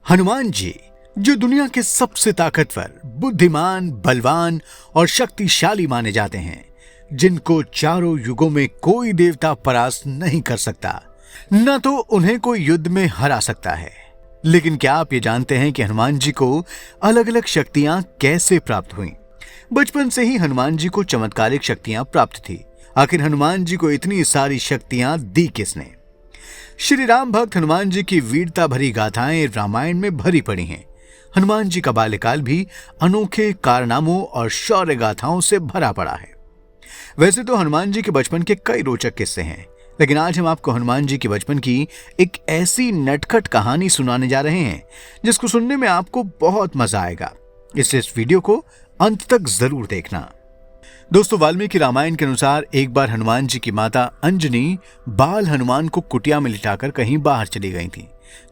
हनुमान जी, जो दुनिया के सबसे ताकतवर, बुद्धिमान, बलवान और शक्तिशाली माने जाते हैं, जिनको चारों युगों में कोई देवता परास्त नहीं कर सकता, न तो उन्हें कोई युद्ध में हरा सकता है। लेकिन क्या आप ये जानते हैं कि हनुमान जी को अलग अलग शक्तियां कैसे प्राप्त हुईं? बचपन से ही हनुमान जी को चमत्कारिक शक्तियां प्राप्त थी। आखिर हनुमान जी को इतनी सारी शक्तियां दी किसने? श्री राम भक्त हनुमान जी की वीरता भरी गाथाएं रामायण में भरी पड़ी हैं। हनुमान जी का बाल्यकाल भी अनोखे कारनामों और शौर्य गाथाओं से भरा पड़ा है। वैसे तो हनुमान जी के बचपन के कई रोचक किस्से हैं, लेकिन आज हम आपको हनुमान जी के बचपन की एक ऐसी नटखट कहानी सुनाने जा रहे हैं जिसको सुनने में आपको बहुत मजा आएगा। इसलिए इस वीडियो को अंत तक जरूर देखना। दोस्तों, वाल्मीकि रामायण के अनुसार एक बार हनुमान जी की माता अंजनी बाल हनुमान को कुटिया में लिटाकर कहीं बाहर चली गई थी।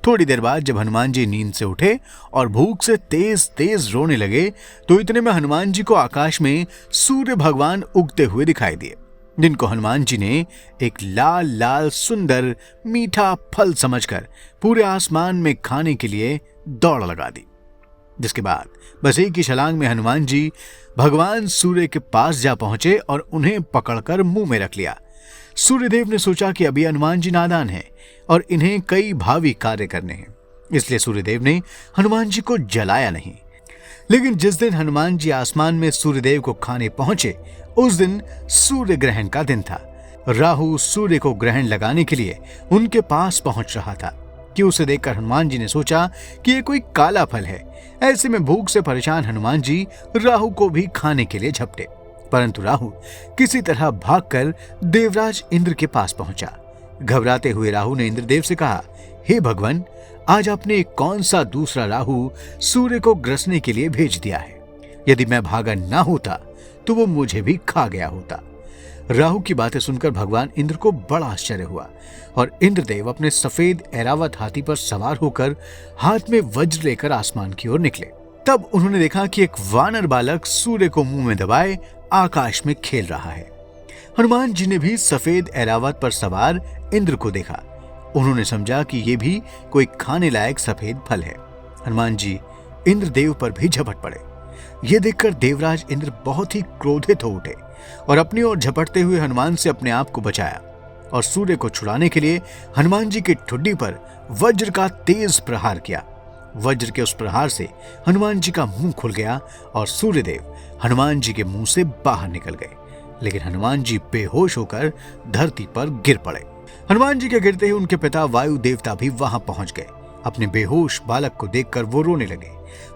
थोड़ी देर बाद जब हनुमान जी नींद से उठे और भूख से तेज तेज रोने लगे तो इतने में हनुमान जी को आकाश में सूर्य भगवान उगते हुए दिखाई दिए, जिनको हनुमान जी ने एक लाल लाल सुंदर मीठा फल समझकर पूरे आसमान में खाने के लिए दौड़ लगा दी। जिसके बाद बस एक ही छलांग में हनुमान जी भगवान सूर्य के पास जा पहुंचे और उन्हें पकड़कर मुंह में रख लिया। सूर्यदेव ने सोचा कि अभी हनुमान जी नादान हैं और इन्हें कई भावी कार्य करने हैं, इसलिए सूर्यदेव ने हनुमान जी को जलाया नहीं। लेकिन जिस दिन हनुमान जी आसमान में सूर्यदेव को खाने पहुंचे, उस दिन सूर्य ग्रहण का दिन था। राहु सूर्य को ग्रहण लगाने के लिए उनके पास पहुंच रहा था कि उसे देखकर हनुमान जी ने सोचा कि ये कोई काला फल है। ऐसे में भूख से परेशान हनुमान जी राहु को भी खाने के लिए झपटे, परंतु राहु किसी तरह भागकर देवराज इंद्र के पास पहुंचा। घबराते हुए राहु ने इंद्रदेव से कहा, हे भगवान, आज आपने कौन सा दूसरा राहु सूर्य को ग्रसने के लिए भेज दिया है? यदि मैं भागा ना होता तो वो मुझे भी खा गया होता। राहु की बातें सुनकर भगवान इंद्र को बड़ा आश्चर्य हुआ और इंद्रदेव अपने सफेद ऐरावत हाथी पर सवार होकर हाथ में वज्र लेकर आसमान की ओर निकले। तब उन्होंने देखा कि एक वानर बालक सूर्य को मुंह में दबाए आकाश में खेल रहा है। हनुमान जी ने भी सफेद ऐरावत पर सवार इंद्र को देखा। उन्होंने समझा कि ये भी कोई खाने लायक सफेद फल है। हनुमान जी इंद्रदेव पर भी झपट पड़े। ये देखकर देवराज इंद्र बहुत ही क्रोधित हो उठे और अपनी ओर झपटते हुए हनुमान से अपने आप को बचाया और सूर्य को छुड़ाने के लिए हनुमान जी की ठुड्डी पर वज्र का तेज प्रहार किया। वज्र के उस प्रहार से हनुमान जी का मुंह खुल गया और सूर्यदेव हनुमान जी के मुंह से बाहर निकल गए। लेकिन हनुमान जी बेहोश होकर धरती पर गिर पड़े। हनुमान जी के गिरते ही उनके पिता वायु देवता भी वहां पहुंच गए। अपने बेहोश बालक को देखकर वो रोने लगे।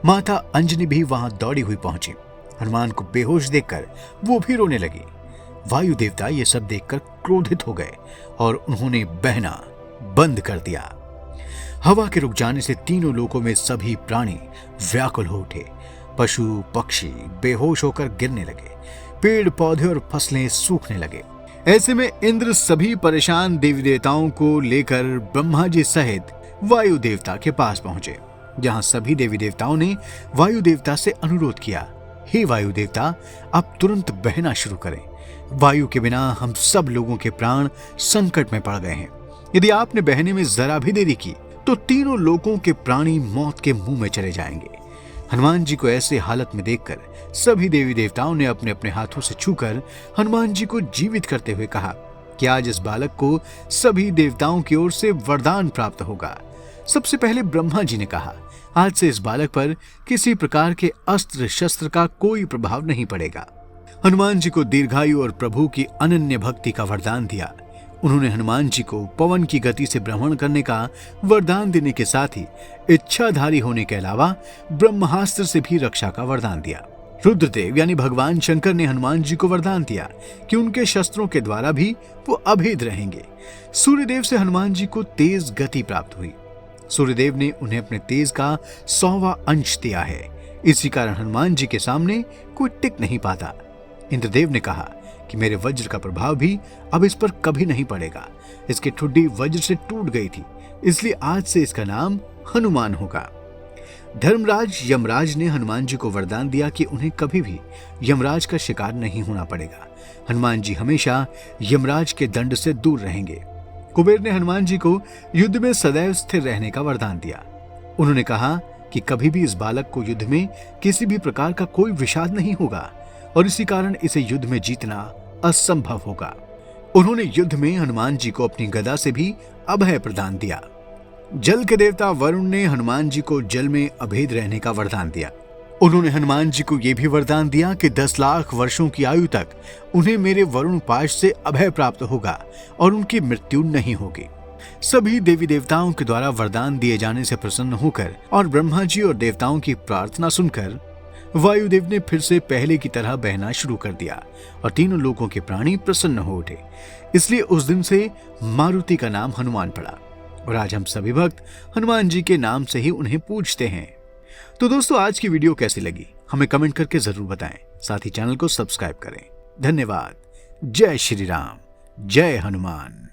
माता अंजनी भी वहां दौड़ी हुई पहुंची। हनुमान को बेहोश देखकर वो भी रोने लगी। वायु देवता ये सब देखकर क्रोधित हो गए और उन्होंने बहना बंद कर दिया। हवा के रुक जाने से तीनों लोकों में सभी प्राणी व्याकुल हो उठे। पशु पक्षी बेहोश होकर गिरने लगे। पेड़ पौधे और फसलें सूखने लगे। ऐसे में इंद्र सभी परेशान देवी देवताओं को लेकर ब्रह्मा जी सहित वायु देवता के पास पहुंचे, जहां सभी देवी देवताओं ने वायु देवता से अनुरोध किया, हे वायु देवता, आप तुरंत बहना शुरू करें। वायु के बिना हम सब लोगों के प्राण संकट में पड़ गए हैं। यदि आपने बहने में जरा भी देरी की तो तीनों लोकों के प्राणी मौत के मुंह में चले जाएंगे। हनुमान जी को ऐसे हालत में देखकर सभी देवी देवताओं ने अपने अपने हाथों से छूकर हनुमान जी को जीवित करते हुए कहा कि आज इस बालक को सभी देवताओं की ओर से वरदान प्राप्त होगा। सबसे पहले ब्रह्मा जी ने कहा, आज से इस बालक पर किसी प्रकार के अस्त्र शस्त्र का कोई प्रभाव नहीं पड़ेगा। हनुमान जी को दीर्घायु और प्रभु की अनन्य भक्ति का वरदान दिया। उन्होंने हनुमान जी को पवन की गति से भ्रमण करने का वरदान देने के साथ ही इच्छाधारी होने के अलावा ब्रह्मास्त्र से भी रक्षा का वरदान दिया। रुद्रदेव यानी भगवान शंकर ने हनुमान जी को वरदान दिया कि उनके शस्त्रों के द्वारा भी वो अभेद रहेंगे। सूर्यदेव से हनुमान जी को तेज गति प्राप्त हुई। सूर्यदेव ने उन्हें अपने तेज का 100वां अंश दिया है। इसी कारण हनुमान जी के सामने कोई टिक नहीं पाता। इंद्रदेव ने कहा कि मेरे वज्र का प्रभाव भी अब इस पर कभी नहीं पड़ेगा। इसकी ठुड्डी वज्र से टूट गई थी, इसलिए आज से इसका नाम हनुमान होगा। धर्मराज यमराज ने हनुमान जी को वरदान दिया कि उन्हें कभी भी यमराज का शिकार नहीं होना पड़ेगा। हनुमान जी हमेशा यमराज के दंड से दूर रहेंगे। कुबेर ने हनुमान जी को युद्ध में सदैव स्थिर रहने का वरदान दिया। उन्होंने कहा कि कभी भी इस बालक को युद्ध में किसी भी प्रकार का कोई विषाद नहीं होगा और इसी कारण इसे युद्ध में जीतना असंभव होगा। उन्होंने युद्ध में हनुमान जी को अपनी गदा से भी अभय प्रदान दिया। जल के देवता वरुण ने हनुमान जी को जल में अभेद रहने का वरदान दिया। उन्होंने हनुमान जी को यह भी वरदान दिया कि 10 लाख वर्षों की आयु तक उन्हें मेरे वरुण पाश से अभय प्राप्त होगा और उनकी मृत्यु नहीं होगी। सभी देवी देवताओं के द्वारा वरदान दिए जाने से प्रसन्न होकर और ब्रह्मा जी और देवताओं की प्रार्थना सुनकर वायुदेव ने फिर से पहले की तरह बहना शुरू कर दिया और तीनों लोगों के प्राणी प्रसन्न हो उठे। इसलिए उस दिन से मारुति का नाम हनुमान पड़ा और आज हम सभी भक्त हनुमान जी के नाम से ही उन्हें पूजते हैं। तो दोस्तों, आज की वीडियो कैसी लगी हमें कमेंट करके जरूर बताएं। साथ ही चैनल को सब्सक्राइब करें। धन्यवाद। जय श्री राम, जय हनुमान।